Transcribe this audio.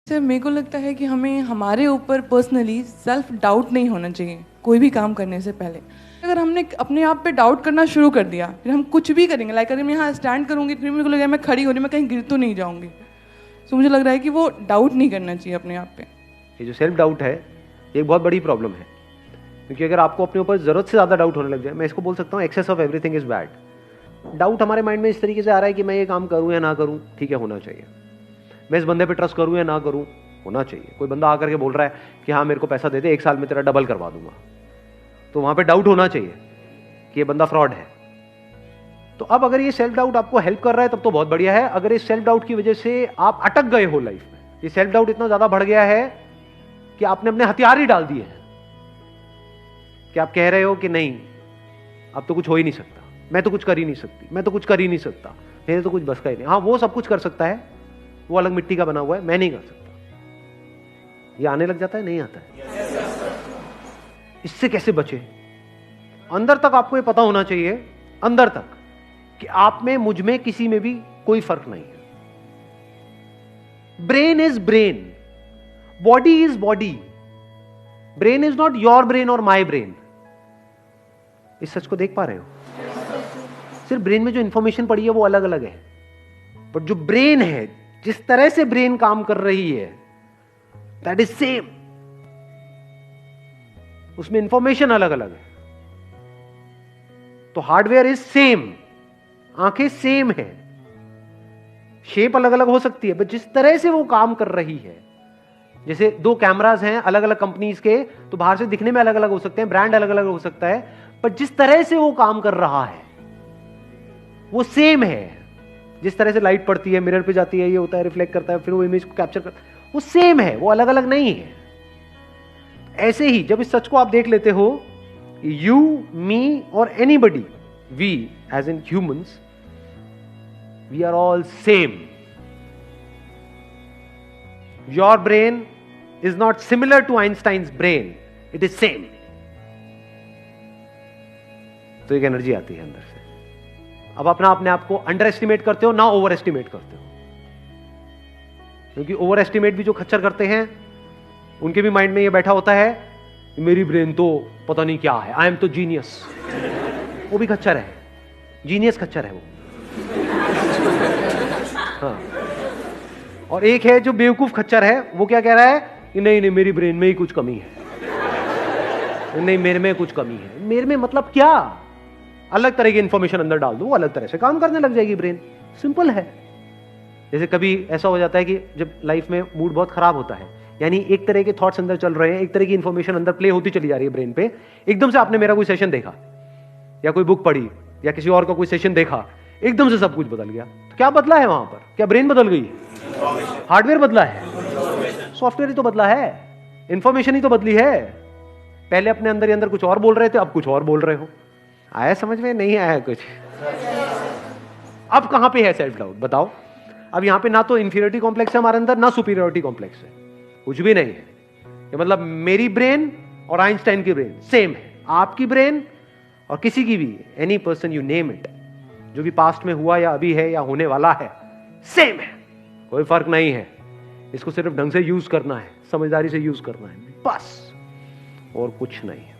Sir मेरे को लगता है कि हमें हमारे ऊपर पर्सनली सेल्फ डाउट नहीं होना चाहिए कोई भी काम करने से पहले। अगर हमने अपने आप पे डाउट करना शुरू कर दिया फिर हम कुछ भी करेंगे, लाइक अगर मैं यहाँ स्टैंड करूँगी फिर मेरे को लगेगा मैं खड़ी हो रही, मैं कहीं गिर तो नहीं जाऊँगी। तो मुझे लग रहा है कि वो डाउट नहीं करना चाहिए अपने आप पे। ये जो सेल्फ डाउट है ये एक बहुत बड़ी प्रॉब्लम है, क्योंकि अगर आपको अपने ऊपर ज़रूरत से ज़्यादा डाउट होने लग जाए, मैं इसको बोल सकता हूँ excess of everything is bad. Doubt हमारे माइंड में इस तरीके से आ रहा है कि मैं ये काम करूँ या ना करूँ, ठीक है होना चाहिए। मैं इस बंदे पे ट्रस्ट करूँ या ना करूँ, होना चाहिए। कोई बंदा आकर के बोल रहा है कि हाँ मेरे को पैसा दे दे, 1 साल में तेरा डबल करवा दूंगा, तो वहाँ पे डाउट होना चाहिए कि ये बंदा फ्रॉड है। तो अब अगर ये सेल्फ डाउट आपको हेल्प कर रहा है तब तो बहुत बढ़िया है। अगर इस सेल्फ डाउट की वजह से आप अटक गए हो लाइफ में, ये सेल्फ डाउट इतना ज्यादा बढ़ गया है कि आपने अपने हथियार ही डाल दिए हैं, कि आप कह रहे हो कि नहीं अब तो कुछ हो ही नहीं सकता, मैं तो कुछ कर ही नहीं सकती, मैं तो कुछ कर ही नहीं सकता, मेरे तो कुछ बस का ही नहीं। हाँ वो सब कुछ कर सकता है, वो अलग मिट्टी का बना हुआ है, मैं नहीं कर सकता। ये आने लग जाता है, नहीं आता है। इससे कैसे बचे? अंदर तक आपको ये पता होना चाहिए, अंदर तक, कि आप में, मुझ में, किसी में भी कोई फर्क नहीं है। Brain is brain, body is body. Brain is not your brain और माई ब्रेन। इस सच को देख पा रहे हो? सिर्फ ब्रेन में जो इंफॉर्मेशन पड़ी है वो अलग अलग है, बट जो ब्रेन है, जिस तरह से ब्रेन काम कर रही है, दैट इज सेम। उसमें इंफॉर्मेशन अलग अलग है। तो हार्डवेयर इज सेम, आंखें सेम है, शेप अलग अलग हो सकती है, बट जिस तरह से वो काम कर रही है, जैसे 2 कैमरास हैं अलग अलग कंपनीज के, तो बाहर से दिखने में अलग अलग हो सकते हैं, ब्रांड अलग अलग हो सकता है, पर जिस तरह से वो काम कर रहा है वो सेम है। जिस तरह से लाइट पड़ती है, मिरर पे जाती है, ये होता है, रिफ्लेक्ट करता है, फिर वो इमेज को कैप्चर करता है, वो सेम है, वो अलग अलग नहीं है। ऐसे ही जब इस सच को आप देख लेते हो, यू, मी और anybody, we as in humans, we are all same. Your brain is not similar to Einstein's brain, it is same. तो एक एनर्जी आती है अंदर से। अब अपने आप को अंडर एस्टिमेट करते हो ना ओवर एस्टिमेट करते हो, क्योंकि ओवर एस्टिमेट भी जो खच्चर करते हैं उनके भी माइंड में ये बैठा होता है मेरी ब्रेन तो पता नहीं क्या है, आई एम तो जीनियस। वो भी खच्चर है, जीनियस खच्चर है वो। हाँ। और एक है जो बेवकूफ खच्चर है, वो क्या कह रहा है कि नहीं नहीं मेरी ब्रेन में ही कुछ कमी है, नहीं मेरे में कुछ कमी है। मेरे में मतलब क्या? अलग तरह की इंफॉर्मेशन अंदर डाल दो, वो अलग तरह से काम करने लग जाएगी ब्रेन। सिंपल है। जैसे कभी ऐसा हो जाता है कि जब लाइफ में मूड बहुत खराब होता है, यानी एक तरह के थॉट्स अंदर चल रहे हैं, एक तरह की इंफॉर्मेशन अंदर प्ले होती चली जा रही है ब्रेन पे, एकदम से आपने मेरा कोई सेशन देखा या कोई बुक पढ़ी या किसी और का कोई सेशन देखा, एकदम से सब कुछ बदल गया। तो क्या बदला है वहां पर? क्या ब्रेन बदल गई? हार्डवेयर बदला है, सॉफ्टवेयर ही तो बदला है, इंफॉर्मेशन ही तो बदली है। पहले अपने अंदर ही अंदर कुछ और बोल रहे थे, अब कुछ और बोल रहे हो। आया समझ में? नहीं आया कुछ? अब कहां पे है सेल्फ डाउट बताओ? अब यहां पे ना तो इंफीरियरिटी कॉम्प्लेक्स है हमारे अंदर, ना सुपीरियरिटी कॉम्प्लेक्स है, कुछ भी नहीं है। ये मतलब मेरी ब्रेन और आइंस्टाइन की ब्रेन सेम है, आपकी ब्रेन और किसी की भी, any person you name it, जो भी पास्ट में हुआ या अभी है या होने वाला है, सेम है, कोई फर्क नहीं है। इसको सिर्फ ढंग से यूज करना है, समझदारी से यूज करना है, बस, और कुछ नहीं है।